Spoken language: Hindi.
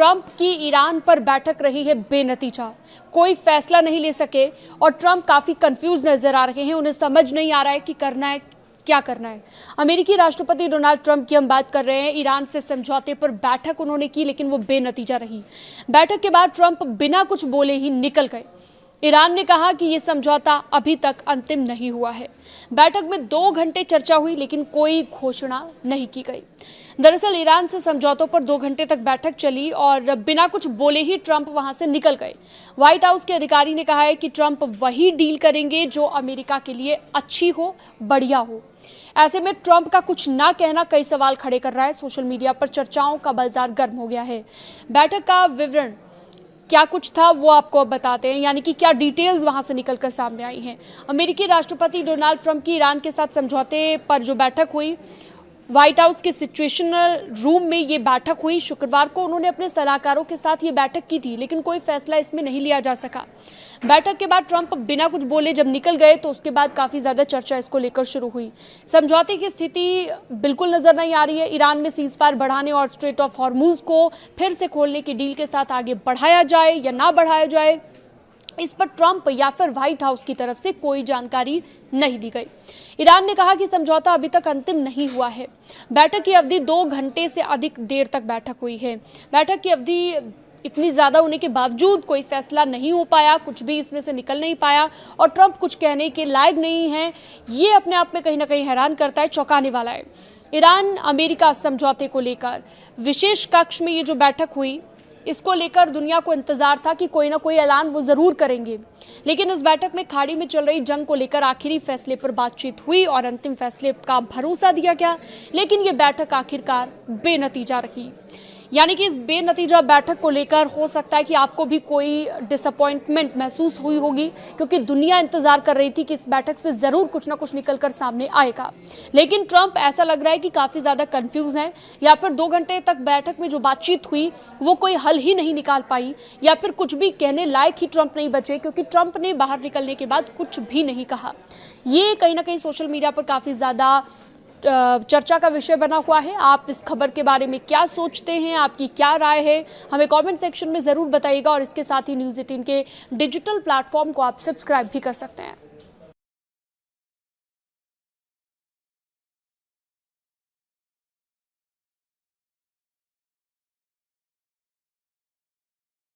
ट्रंप की ईरान पर बैठक रही है बेनतीजा, कोई फैसला नहीं ले सके और ट्रंप काफी कंफ्यूज नजर आ रहे हैं। उन्हें समझ नहीं आ रहा है कि करना है क्या करना है। अमेरिकी राष्ट्रपति डोनाल्ड ट्रंप की हम बात कर रहे हैं। ईरान से समझौते पर बैठक उन्होंने की, लेकिन वो बेनतीजा रही। बैठक के बाद ट्रंप बिना कुछ बोले ही निकल गए। ईरान ने कहा कि यह समझौता अभी तक अंतिम नहीं हुआ है। बैठक में 2 घंटे चर्चा हुई, लेकिन कोई घोषणा नहीं की गई। दरअसल ईरान से समझौतों पर 2 घंटे तक बैठक चली और बिना कुछ बोले ही ट्रंप वहां से निकल गए। व्हाइट हाउस के अधिकारी ने कहा है कि ट्रंप वही डील करेंगे जो अमेरिका के लिए अच्छी हो, बढ़िया हो। ऐसे में ट्रंप का कुछ ना कहना कई सवाल खड़े कर रहा है। सोशल मीडिया पर चर्चाओं का बाजार गर्म हो गया है। बैठक का विवरण क्या कुछ था वो आपको अब बताते हैं, यानी कि क्या डिटेल्स वहां से निकलकर सामने आई हैं। अमेरिकी राष्ट्रपति डोनाल्ड ट्रंप की ईरान के साथ समझौते पर जो बैठक हुई, व्हाइट हाउस के सिचुएशनल रूम में ये बैठक हुई। शुक्रवार को उन्होंने अपने सलाहकारों के साथ ये बैठक की थी, लेकिन कोई फैसला इसमें नहीं लिया जा सका। बैठक के बाद ट्रंप बिना कुछ बोले जब निकल गए तो उसके बाद काफी ज्यादा चर्चा इसको लेकर शुरू हुई। समझौते की स्थिति बिल्कुल नजर नहीं आ रही है। ईरान में सीजफायर बढ़ाने और स्ट्रेट ऑफ हॉर्मुज को फिर से खोलने की डील के साथ आगे बढ़ाया जाए या ना बढ़ाया जाए, इस पर ट्रंप या फिर व्हाइट हाउस की तरफ से कोई जानकारी नहीं दी गई। ईरान ने कहा कि समझौता अभी तक अंतिम नहीं हुआ है। बैठक की अवधि 2 घंटे से अधिक देर तक बैठक हुई है। बैठक की अवधि इतनी ज्यादा होने के बावजूद कोई फैसला नहीं हो पाया, कुछ भी इसमें से निकल नहीं पाया और ट्रंप कुछ कहने के लायक नहीं है। ये अपने आप में कहीं ना कहीं हैरान करता है, चौंकाने वाला है। ईरान अमेरिका समझौते को लेकर विशेष कक्ष में ये जो बैठक हुई, इसको लेकर दुनिया को इंतजार था कि कोई ना कोई ऐलान वो जरूर करेंगे, लेकिन इस बैठक में खाड़ी में चल रही जंग को लेकर आखिरी फैसले पर बातचीत हुई और अंतिम फैसले का भरोसा दिया गया। लेकिन ये बैठक आखिरकार बेनतीजा रही। यानी कि इस बेनतीजा बैठक को लेकर हो सकता है कि आपको भी कोई डिसअपॉइंटमेंट महसूस हुई होगी, क्योंकि दुनिया इंतजार कर रही थी कि इस बैठक से जरूर कुछ ना कुछ निकलकर सामने आएगा। लेकिन ट्रंप ऐसा लग रहा है कि काफी ज्यादा कंफ्यूज हैं, या फिर 2 घंटे तक बैठक में जो बातचीत हुई वो कोई हल ही नहीं निकाल पाई, या फिर कुछ भी कहने लायक ही ट्रंप नहीं बचे, क्योंकि ट्रंप ने बाहर निकलने के बाद कुछ भी नहीं कहा। ये कहीं ना कहीं सोशल मीडिया पर काफी ज्यादा चर्चा का विषय बना हुआ है। आप इस खबर के बारे में क्या सोचते हैं, आपकी क्या राय है, हमें कमेंट सेक्शन में जरूर बताइएगा। और इसके साथ ही न्यूज़ 18 के डिजिटल प्लेटफॉर्म को आप सब्सक्राइब भी कर सकते हैं।